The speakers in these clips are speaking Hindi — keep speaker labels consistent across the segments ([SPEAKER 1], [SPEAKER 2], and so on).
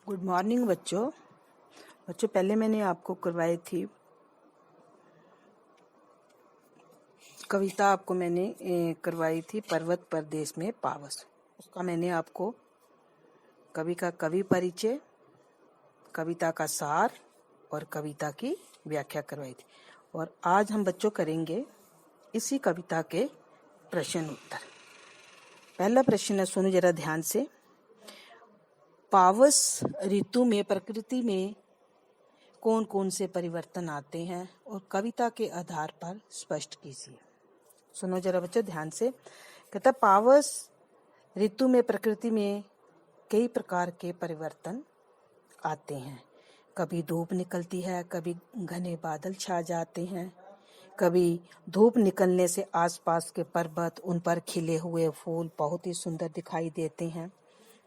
[SPEAKER 1] गुड मॉर्निंग बच्चों पहले मैंने आपको करवाई थी कविता। आपको मैंने करवाई थी पर्वत प्रदेश में पावस। उसका मैंने आपको कवि का कवि परिचय, कविता का सार और कविता की व्याख्या करवाई थी। और आज हम बच्चों करेंगे इसी कविता के प्रश्न उत्तर। पहला प्रश्न है, सुनो जरा ध्यान से। पावस ऋतु में प्रकृति में कौन कौन से परिवर्तन आते हैं और कविता के आधार पर स्पष्ट कीजिए। सुनो जरा बच्चों ध्यान से। कहता पावस ऋतु में प्रकृति में कई प्रकार के परिवर्तन आते हैं। कभी धूप निकलती है, कभी घने बादल छा जाते हैं, कभी धूप निकलने से आसपास के पर्वत, उन पर खिले हुए फूल बहुत ही सुंदर दिखाई देते हैं।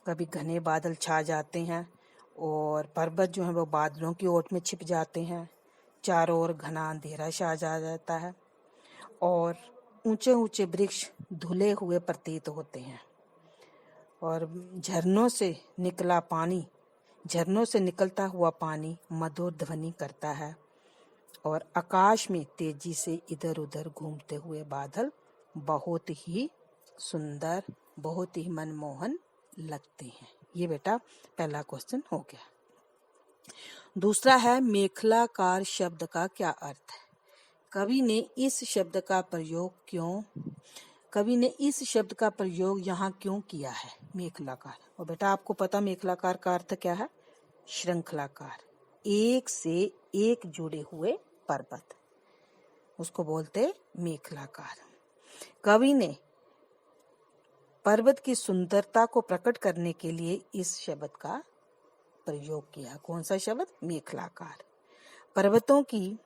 [SPEAKER 1] कभी घने बादल छा जाते हैं और पर्वत जो है वो बादलों की ओट में छिप जाते हैं। चारों ओर घना अंधेरा छा जाता है और ऊंचे ऊंचे वृक्ष धुले हुए प्रतीत होते हैं। और झरनों से निकलता हुआ पानी मधुर ध्वनि करता है और आकाश में तेजी से इधर उधर घूमते हुए बादल बहुत ही सुंदर, बहुत ही मनमोहन लगते हैं। ये बेटा पहला क्वेश्चन हो गया। दूसरा है, मेखलाकार शब्द का क्या अर्थ है? कवि ने इस शब्द का प्रयोग यहाँ क्यों किया है? मेखलाकार। और बेटा आपको पता मेखलाकार का अर्थ क्या है? श्रृंखलाकार, एक से एक जुड़े हुए पर्वत, उसको बोलते मेखलाकार। कवि ने पर्वत की सुंदरता को प्रकट करने के लिए इस शब्द का प्रयोग किया। कौन सा शब्द? मेखलाकार। पर्वतों की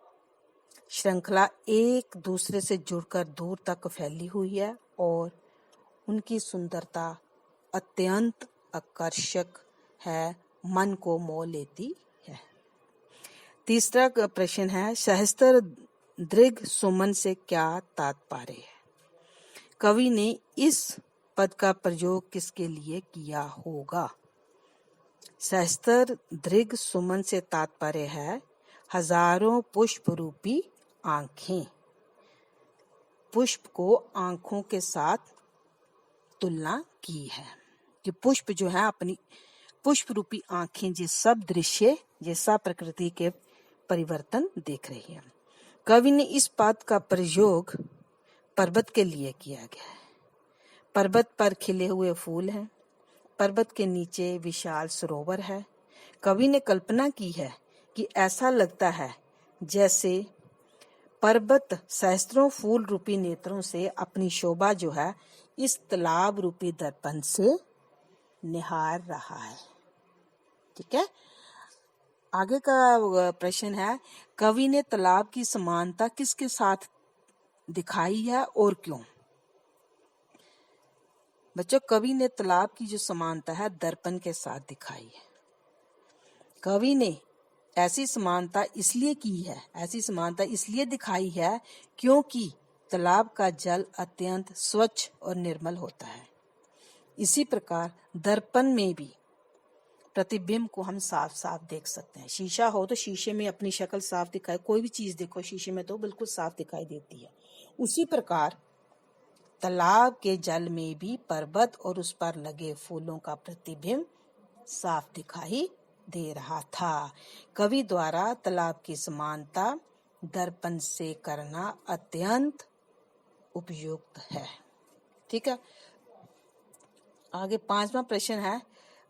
[SPEAKER 1] श्रृंखला एक दूसरे से जुड़कर दूर तक फैली हुई है और उनकी सुंदरता अत्यंत आकर्षक है, मन को मोह लेती है। तीसरा प्रश्न है, सहस्त्र दीर्घ सुमन से क्या तात्पर्य है? कवि ने इस पद का प्रयोग किसके लिए किया होगा? सहस्त्र दीर्घ सुमन से तात्पर्य है हजारों पुष्प रूपी आंखें। पुष्प को आंखों के साथ तुलना की है कि पुष्प जो है अपनी पुष्प रूपी आंखें जैसा प्रकृति के परिवर्तन देख रही है। कवि ने इस पद का प्रयोग पर्वत के लिए किया गया है। पर्वत पर खिले हुए फूल हैं, पर्वत के नीचे विशाल सरोवर है। कवि ने कल्पना की है कि ऐसा लगता है जैसे पर्वत सहस्त्रों फूल रूपी नेत्रों से अपनी शोभा जो है इस तालाब रूपी दर्पण से निहार रहा है। ठीक है। आगे का प्रश्न है, कवि ने तालाब की समानता किसके साथ दिखाई है और क्यों? बच्चों कवि ने तालाब की जो समानता है दर्पण के साथ दिखाई है। कवि ने ऐसी समानता इसलिए दिखाई है क्योंकि तालाब का जल अत्यंत स्वच्छ और निर्मल होता है। इसी प्रकार दर्पण में भी प्रतिबिंब को हम साफ साफ देख सकते हैं। शीशा हो तो शीशे में अपनी शक्ल साफ दिखाई, कोई भी चीज देखो शीशे में तो बिल्कुल साफ दिखाई देती है। उसी प्रकार तालाब के जल में भी पर्वत और उस पर लगे फूलों का प्रतिबिंब साफ दिखाई दे रहा था। कवि द्वारा तालाब की समानता दर्पण से करना अत्यंत उपयुक्त है। ठीक है। आगे पांचवा प्रश्न है,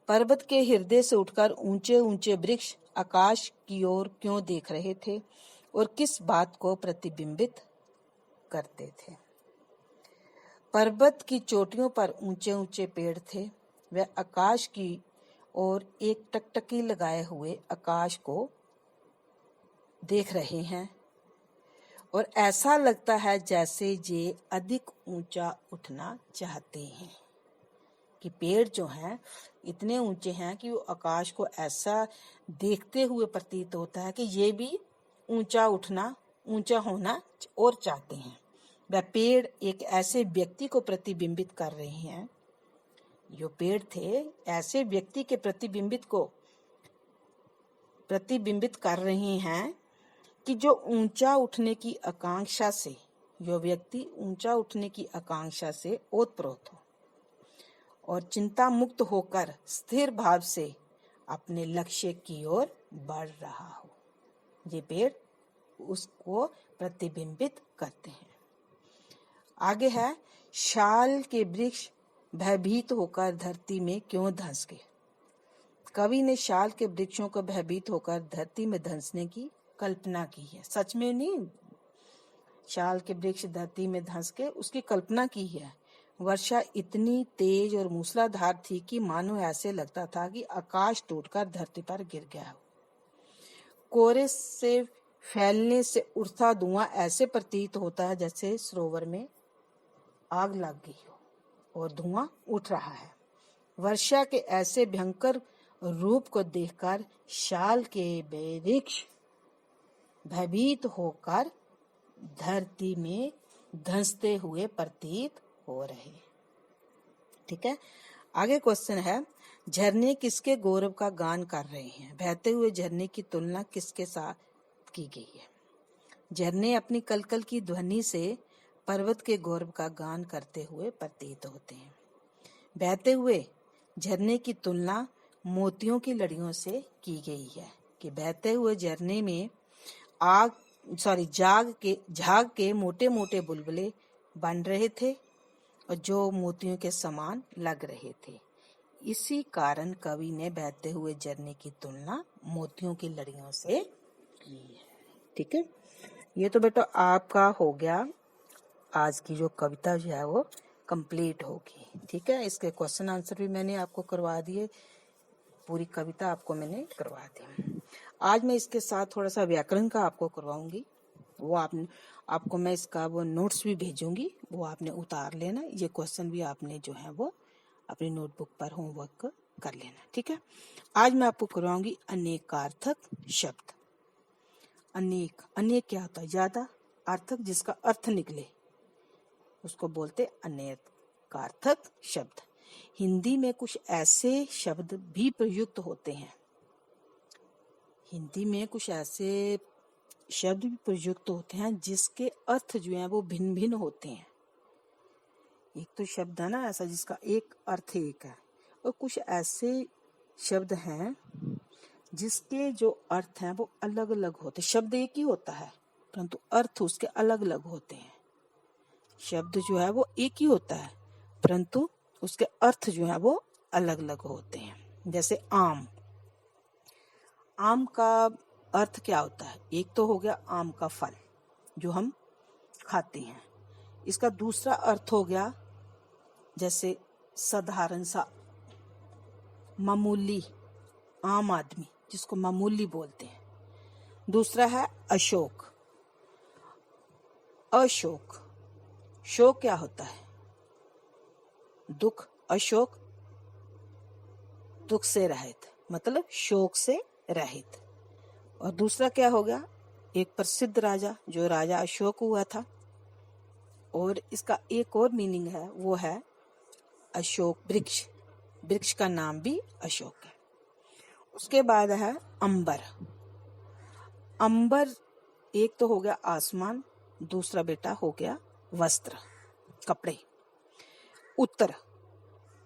[SPEAKER 1] पर्वत के हृदय से उठकर ऊंचे ऊंचे वृक्ष आकाश की ओर क्यों देख रहे थे और किस बात को प्रतिबिंबित करते थे? पर्वत की चोटियों पर ऊंचे ऊंचे पेड़ थे। वे आकाश की ओर एक टकटकी लगाए हुए आकाश को देख रहे हैं और ऐसा लगता है जैसे ये अधिक ऊंचा उठना चाहते हैं। कि पेड़ जो हैं इतने ऊंचे हैं कि वो आकाश को ऐसा देखते हुए प्रतीत होता है कि ये भी ऊंचा होना और चाहते हैं। वह पेड़ एक ऐसे व्यक्ति को प्रतिबिंबित कर रहे हैं, जो पेड़ थे ऐसे व्यक्ति के प्रतिबिंबित को प्रतिबिंबित कर रही हैं कि जो ऊंचा उठने की आकांक्षा से, जो व्यक्ति ऊंचा उठने की आकांक्षा से ओतप्रोत हो और चिंता मुक्त होकर स्थिर भाव से अपने लक्ष्य की ओर बढ़ रहा हो, ये पेड़ उसको प्रतिबिंबित करते हैं। आगे है, शाल के वृक्ष भयभीत होकर धरती में क्यों धंस गए। कवि ने शाल के वृक्षों को भयभीत होकर धरती में धंसने की कल्पना की है। सच में नहीं, शाल के वृक्ष धरती में धंस के उसकी कल्पना की है। वर्षा इतनी तेज और मूसलाधार थी कि मानो ऐसे लगता था कि आकाश टूटकर धरती पर गिर गया हो। कोहरे से फैलने से उड़ता धुआं ऐसे प्रतीत होता है जैसे सरोवर में आग लग गई हो और धुआं उठ रहा है। वर्षा के ऐसे भयंकर रूप को देखकर शाल के वृक्ष भयभीत होकर धरती में धंसते हुए प्रतीत हो रहे। ठीक है, आगे क्वेश्चन है, झरने किसके गौरव का गान कर रहे हैं। बहते हुए झरने की तुलना किसके साथ की गई है। झरने अपनी कलकल की ध्वनि से पर्वत के गौरव का गान करते हुए प्रतीत होते हैं। बहते हुए झरने की तुलना मोतियों की लड़ियों से की गई है कि बहते हुए झरने में झाग के मोटे मोटे बुलबुले बन रहे थे और जो मोतियों के समान लग रहे थे। इसी कारण कवि ने बहते हुए झरने की तुलना मोतियों की लड़ियों से की है। ठीक है, ये तो बेटा आपका हो गया, आज की जो कविता जो है वो कंप्लीट होगी। ठीक है, इसके क्वेश्चन आंसर भी मैंने आपको करवा दिए, पूरी कविता आपको मैंने करवा दी। आज मैं इसके साथ थोड़ा सा व्याकरण का आपको करवाऊंगी, वो आपको मैं इसका वो नोट्स भी भेजूंगी, वो आपने उतार लेना। ये क्वेश्चन भी आपने जो है वो अपनी नोटबुक पर होमवर्क कर लेना। ठीक है, आज मैं आपको करवाऊंगी अनेकार्थक शब्द। अनेक क्या होता है, ज्यादा, अर्थक जिसका अर्थ निकले उसको बोलते अनेकार्थक शब्द। हिंदी में कुछ ऐसे शब्द भी प्रयुक्त होते हैं, हिंदी में कुछ ऐसे शब्द भी प्रयुक्त होते हैं जिसके अर्थ जो है वो भिन्न भिन्न होते हैं। एक तो शब्द है ना ऐसा जिसका एक अर्थ एक है, और कुछ ऐसे शब्द हैं जिसके जो अर्थ हैं वो अलग अलग होते हैं। शब्द एक ही होता है परंतु अर्थ उसके अलग अलग होते हैं। शब्द जो है वो एक ही होता है परंतु उसके अर्थ जो है वो अलग अलग होते हैं। जैसे आम, आम का अर्थ क्या होता है, एक तो हो गया आम का फल जो हम खाते हैं। इसका दूसरा अर्थ हो गया जैसे साधारण सा, मामूली, आम आदमी जिसको मामूली बोलते हैं। दूसरा है अशोक। अशोक, शोक क्या होता है, दुख। अशोक दुख से रहित, मतलब शोक से रहित। और दूसरा क्या हो गया, एक प्रसिद्ध राजा जो राजा अशोक हुआ था, और इसका एक और मीनिंग है वो है अशोक वृक्ष, वृक्ष का नाम भी अशोक है। उसके बाद है अंबर। अंबर एक तो हो गया आसमान, दूसरा बेटा हो गया वस्त्र, कपड़े। उत्तर,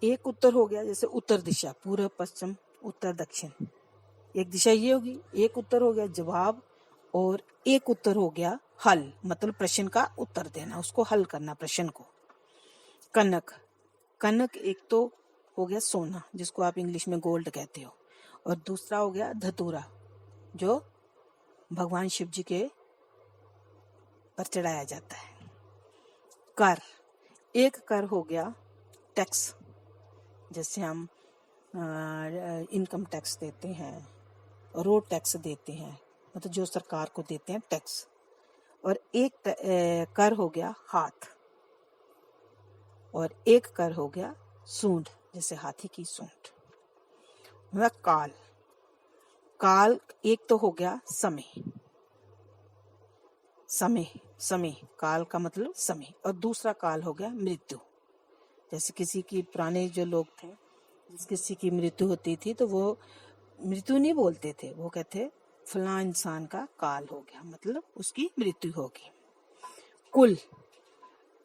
[SPEAKER 1] एक उत्तर हो गया जैसे उत्तर दिशा, पूर्व पश्चिम उत्तर दक्षिण, एक दिशा ये होगी। एक उत्तर हो गया जवाब, और एक उत्तर हो गया हल, मतलब प्रश्न का उत्तर देना, उसको हल करना प्रश्न को। कनक, कनक एक तो हो गया सोना जिसको आप इंग्लिश में गोल्ड कहते हो, और दूसरा हो गया धतूरा जो भगवान शिव जी के पर चढ़ाया जाता है। कर, एक कर हो गया टैक्स, जैसे हम इनकम टैक्स देते हैं, रोड टैक्स देते हैं, मतलब जो सरकार को देते हैं टैक्स। और एक कर हो गया हाथ, और एक कर हो गया सूंड, जैसे हाथी की सूंड। काल, काल एक तो हो गया समय, समय, समय, काल का मतलब समय। और दूसरा काल हो गया मृत्यु, जैसे किसी की, पुराने जो लोग थे किसी की मृत्यु होती थी तो वो मृत्यु नहीं बोलते थे, वो कहते फलां इंसान का काल हो गया, मतलब उसकी मृत्यु होगी। कुल,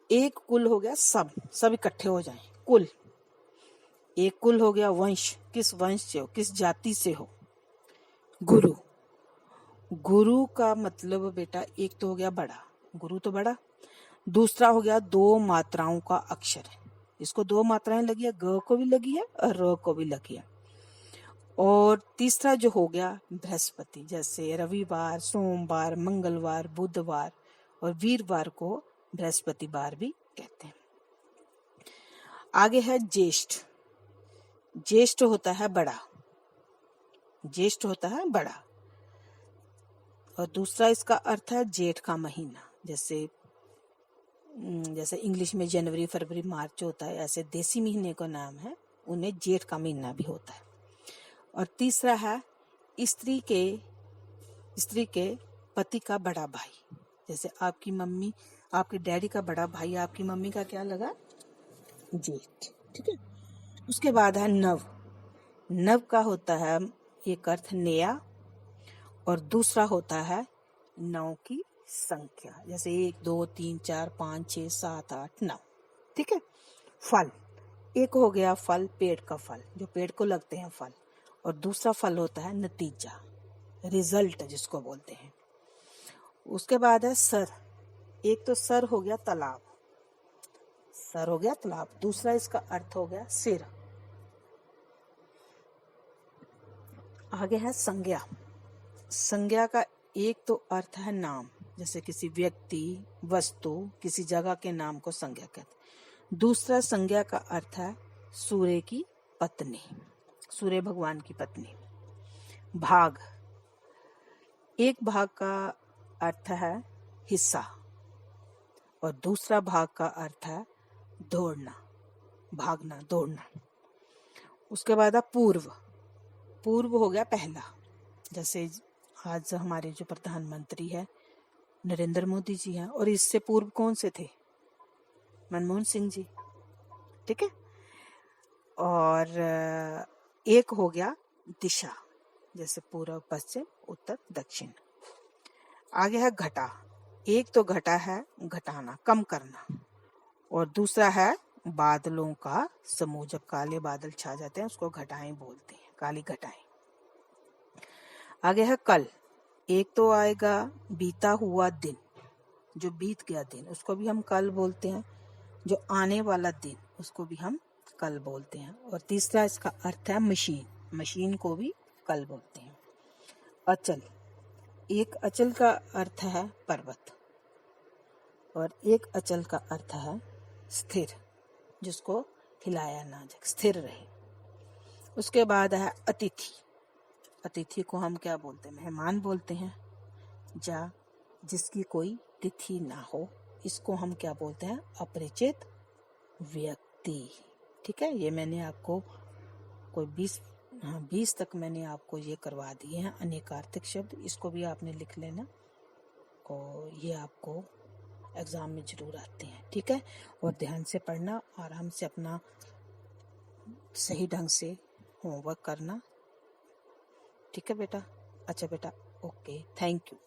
[SPEAKER 1] एक कुल हो गया सब इकट्ठे हो जाएं, कुल। एक कुल हो गया वंश, किस वंश से हो, किस जाति से हो। गुरु, गुरु का मतलब बेटा एक तो हो गया बड़ा, गुरु तो बड़ा। दूसरा हो गया दो मात्राओं का अक्षर है, इसको दो मात्राएं लगी है, ग को भी लगी है और र को भी लगी है। और तीसरा जो हो गया बृहस्पति, जैसे रविवार, सोमवार, मंगलवार, बुधवार और वीरवार को बृहस्पतिवार भी कहते हैं। आगे है ज्येष्ठ, ज्येष्ठ होता है बड़ा, ज्येष्ठ होता है बड़ा। और दूसरा इसका अर्थ है जेठ का महीना, जैसे इंग्लिश में जनवरी, फरवरी, मार्च होता है, ऐसे देसी महीने का नाम है, उन्हें जेठ का महीना भी होता है। और तीसरा है स्त्री के पति का बड़ा भाई, जैसे आपकी मम्मी, आपके डैडी का बड़ा भाई, आपकी मम्मी का क्या लगा, जेठ, ठीक है। उसके बाद है नव, नव का होता है एक अर्थ नया और दूसरा होता है नौ की संख्या, जैसे 1 2 3 4 5 6 7 8 9, ठीक है। फल, एक हो गया फल पेड़ का फल, जो पेड़ को लगते हैं फल, और दूसरा फल होता है नतीजा, रिजल्ट जिसको बोलते हैं। उसके बाद है सर, एक तो सर हो गया तालाब, सर हो गया तालाब, दूसरा इसका अर्थ हो गया सिर। आगे है संज्ञा, संज्ञा का एक तो अर्थ है नाम, जैसे किसी व्यक्ति, वस्तु, किसी जगह के नाम को संज्ञा कहते हैं। दूसरा संज्ञा का अर्थ है सूर्य की पत्नी, सूर्य भगवान की पत्नी। भाग, एक भाग का अर्थ है हिस्सा और दूसरा भाग का अर्थ है दौड़ना, भागना, दौड़ना। उसके बाद है पूर्व, पूर्व हो गया पहला, जैसे आज हमारे जो प्रधानमंत्री है नरेंद्र मोदी जी हैं, और इससे पूर्व कौन से थे, मनमोहन सिंह जी, ठीक है। और एक हो गया दिशा, जैसे पूर्व, पश्चिम, उत्तर, दक्षिण। आगे है घटा, एक तो घटा है घटाना, कम करना, और दूसरा है बादलों का समूह, जब काले बादल छा जाते हैं उसको घटाएं बोलते हैं, काली घटाएं। आगे है कल, एक तो आएगा बीता हुआ दिन, जो बीत गया दिन उसको भी हम कल बोलते हैं, जो आने वाला दिन उसको भी हम कल बोलते हैं। और तीसरा इसका अर्थ है मशीन, मशीन को भी कल बोलते हैं। अचल, एक अचल का अर्थ है पर्वत और एक अचल का अर्थ है स्थिर, जिसको हिलाया ना जाए, स्थिर रहे। उसके बाद है अतिथि, अतिथि को हम क्या बोलते हैं, मेहमान बोलते हैं, जिसकी कोई तिथि ना हो, इसको हम क्या बोलते हैं, अपरिचित व्यक्ति, ठीक है। ये मैंने आपको कोई 20 तक मैंने आपको ये करवा दिए हैं अनेकार्थक शब्द, इसको भी आपने लिख लेना और ये आपको एग्जाम में जरूर आते हैं, ठीक है। और ध्यान से पढ़ना, आराम से अपना सही ढंग से होमवर्क करना, ठीक है बेटा। अच्छा बेटा, ओके, थैंक यू।